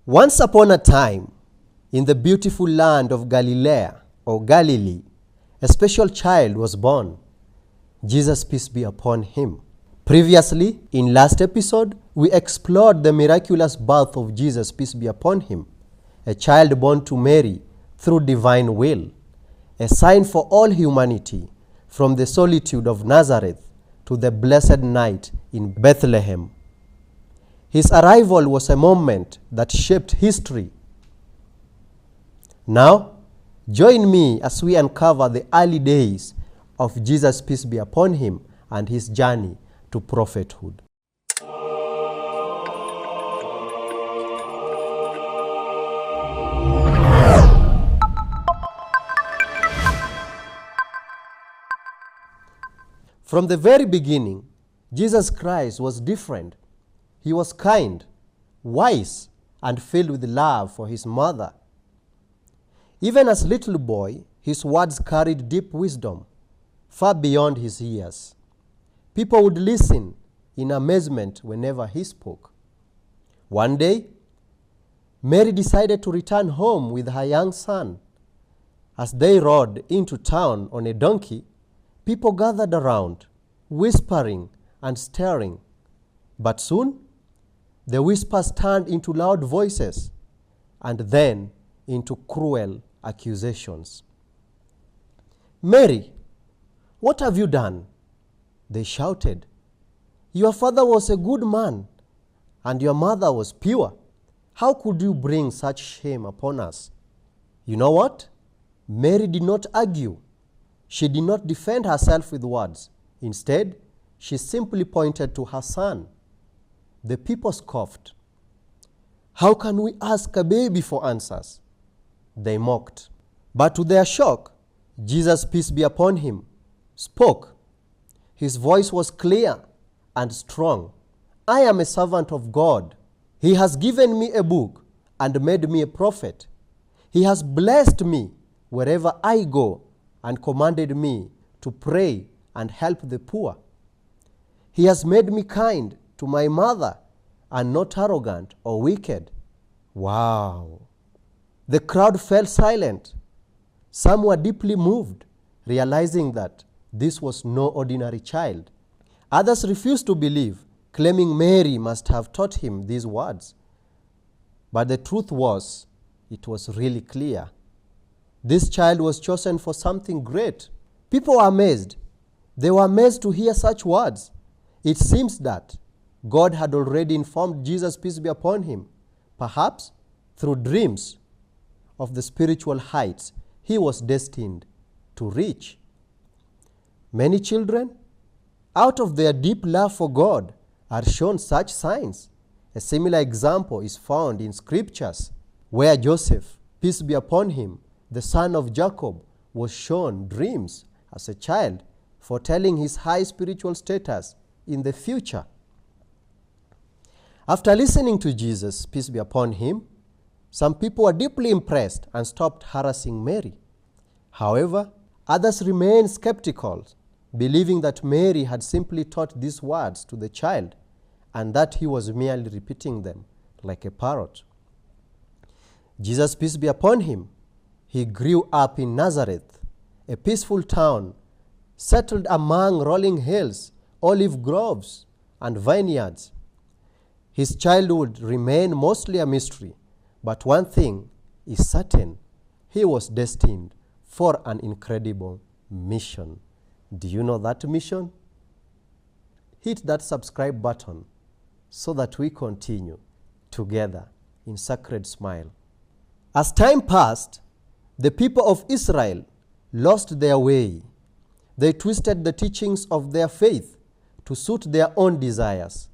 Once upon a time, in the beautiful land of Galilee or Galilee, a special child was born. Jesus, peace be upon him. Previously, in last episode, we explored the miraculous birth of Jesus, peace be upon him, a child born to Mary through divine will, a sign for all humanity, from the solitude of Nazareth to the blessed night in Bethlehem. His arrival was a moment that shaped history. Now, join me as we uncover the early days of Jesus, peace be upon him, and his journey to prophethood. From the very beginning, Jesus Christ was different. He was kind, wise, and filled with love for his mother. Even as a little boy, his words carried deep wisdom, far beyond his years. People would listen in amazement whenever he spoke. One day, Mary decided to return home with her young son. As they rode into town on a donkey, people gathered around, whispering and staring. But soon, the whispers turned into loud voices and then into cruel accusations. "Mary, what have you done?" they shouted. "Your father was a good man, and your mother was pure. How could you bring such shame upon us?" You know what? Mary did not argue. She did not defend herself with words. Instead, she simply pointed to her son. The people scoffed. "How can we ask a baby for answers?" they mocked. But to their shock, Jesus, peace be upon him, spoke. His voice was clear and strong. "I am a servant of God. He has given me a book and made me a prophet. He has blessed me wherever I go and commanded me to pray and help the poor. He has made me kind to my mother and not arrogant or wicked." Wow! The crowd fell silent. Some were deeply moved, realizing that this was no ordinary child. Others refused to believe, claiming Mary must have taught him these words. But the truth was, it was really clear. This child was chosen for something great. People were amazed. They were amazed to hear such words. It seems that God had already informed Jesus, peace be upon him, perhaps through dreams, of the spiritual heights he was destined to reach. Many children, out of their deep love for God, are shown such signs. A similar example is found in scriptures, where Joseph, peace be upon him, the son of Jacob, was shown dreams as a child, foretelling his high spiritual status in the future. After listening to Jesus, peace be upon him, some people were deeply impressed and stopped harassing Mary. However, others remained skeptical, believing that Mary had simply taught these words to the child and that he was merely repeating them like a parrot. Jesus, peace be upon him, he grew up in Nazareth, a peaceful town settled among rolling hills, olive groves, and vineyards. His childhood remained mostly a mystery, but one thing is certain: he was destined for an incredible mission. Do you know that mission? Hit that subscribe button so that we continue together in sacred smile. As time passed, the people of Israel lost their way. They twisted the teachings of their faith to suit their own desires.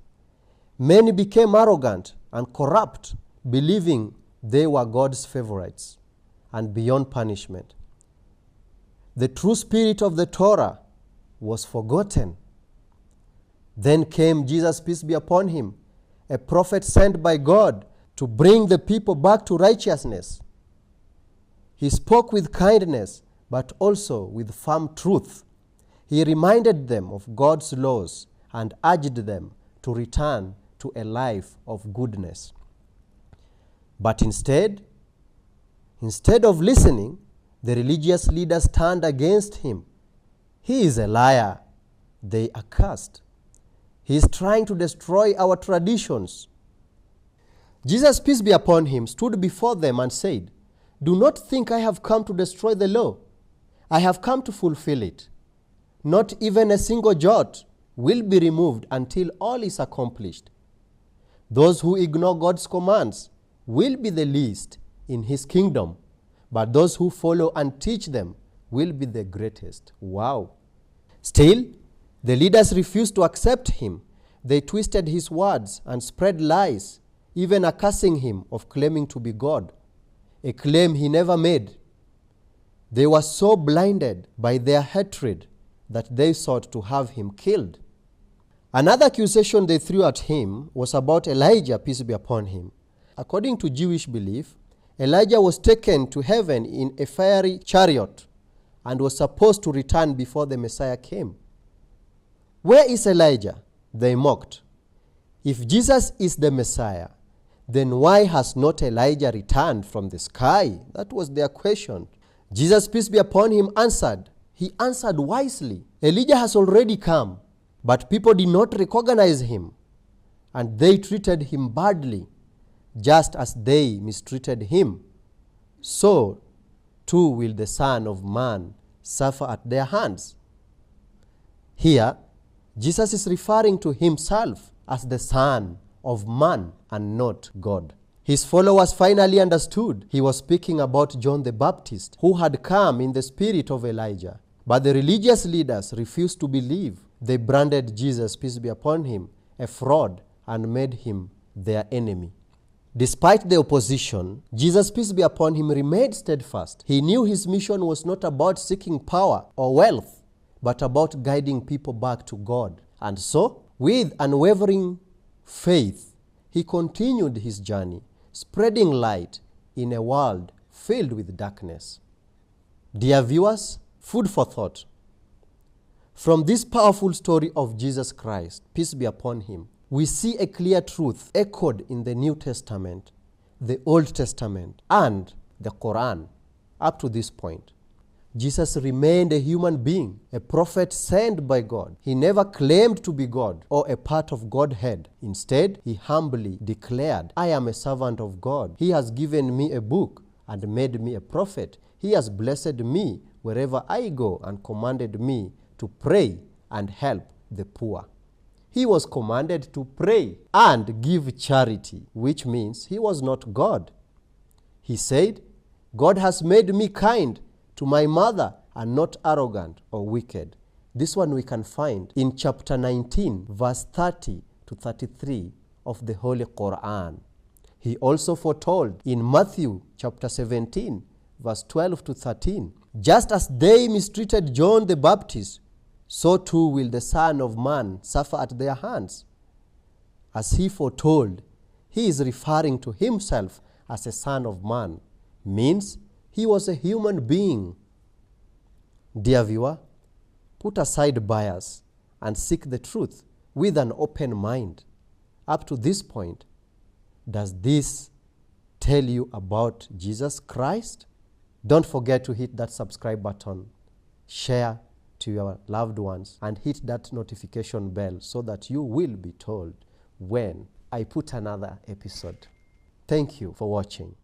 Many became arrogant and corrupt, believing they were God's favorites and beyond punishment. The true spirit of the Torah was forgotten. Then came Jesus, peace be upon him, a prophet sent by God to bring the people back to righteousness. He spoke with kindness, but also with firm truth. He reminded them of God's laws and urged them to return to a life of goodness. But instead of listening, the religious leaders turned against him. He is a liar, they accused. He is trying to destroy our traditions. Jesus, peace be upon him, stood before them and said, "Do not think I have come to destroy the law. I have come to fulfill it. Not even a single jot will be removed until all is accomplished. Those who ignore God's commands will be the least in his kingdom, but those who follow and teach them will be the greatest." Wow. Still, the leaders refused to accept him. They twisted his words and spread lies, even accusing him of claiming to be God, a claim he never made. They were so blinded by their hatred that they sought to have him killed. Another accusation they threw at him was about Elijah, peace be upon him. According to Jewish belief, Elijah was taken to heaven in a fiery chariot and was supposed to return before the Messiah came. Where is Elijah? They mocked. If Jesus is the Messiah, then why has not Elijah returned from the sky? That was their question. Jesus, peace be upon him, answered. He answered wisely. Elijah has already come, but people did not recognize him, and they treated him badly, just as they mistreated him. So too will the Son of Man suffer at their hands. Here, Jesus is referring to himself as the Son of Man and not God. His followers finally understood he was speaking about John the Baptist, who had come in the spirit of Elijah. But the religious leaders refused to believe. They branded Jesus, peace be upon him, a fraud and made him their enemy. Despite the opposition, Jesus, peace be upon him, remained steadfast. He knew his mission was not about seeking power or wealth, but about guiding people back to God. And so, with unwavering faith, he continued his journey, spreading light in a world filled with darkness. Dear viewers, food for thought. From this powerful story of Jesus Christ, peace be upon him, we see a clear truth echoed in the New Testament, the Old Testament, and the Quran. Up to this point, Jesus remained a human being, a prophet sent by God. He never claimed to be God or a part of Godhead. Instead, he humbly declared, "I am a servant of God. He has given me a book and made me a prophet. He has blessed me wherever I go and commanded me to pray and help the poor." He was commanded to pray and give charity, which means he was not God. He said, "God has made me kind to my mother and not arrogant or wicked." This one we can find in chapter 19, verse 30 to 33 of the Holy Quran. He also foretold in Matthew chapter 17, verse 12 to 13, "Just as they mistreated John the Baptist, so too will the Son of Man suffer at their hands." As he foretold, he is referring to himself as a Son of Man, means he was a human being. Dear viewer, put aside bias and seek the truth with an open mind. Up to this point, does this tell you about Jesus Christ? Don't forget to hit that subscribe button, share to your loved ones, and hit that notification bell so that you will be told when I put another episode. Thank you for watching.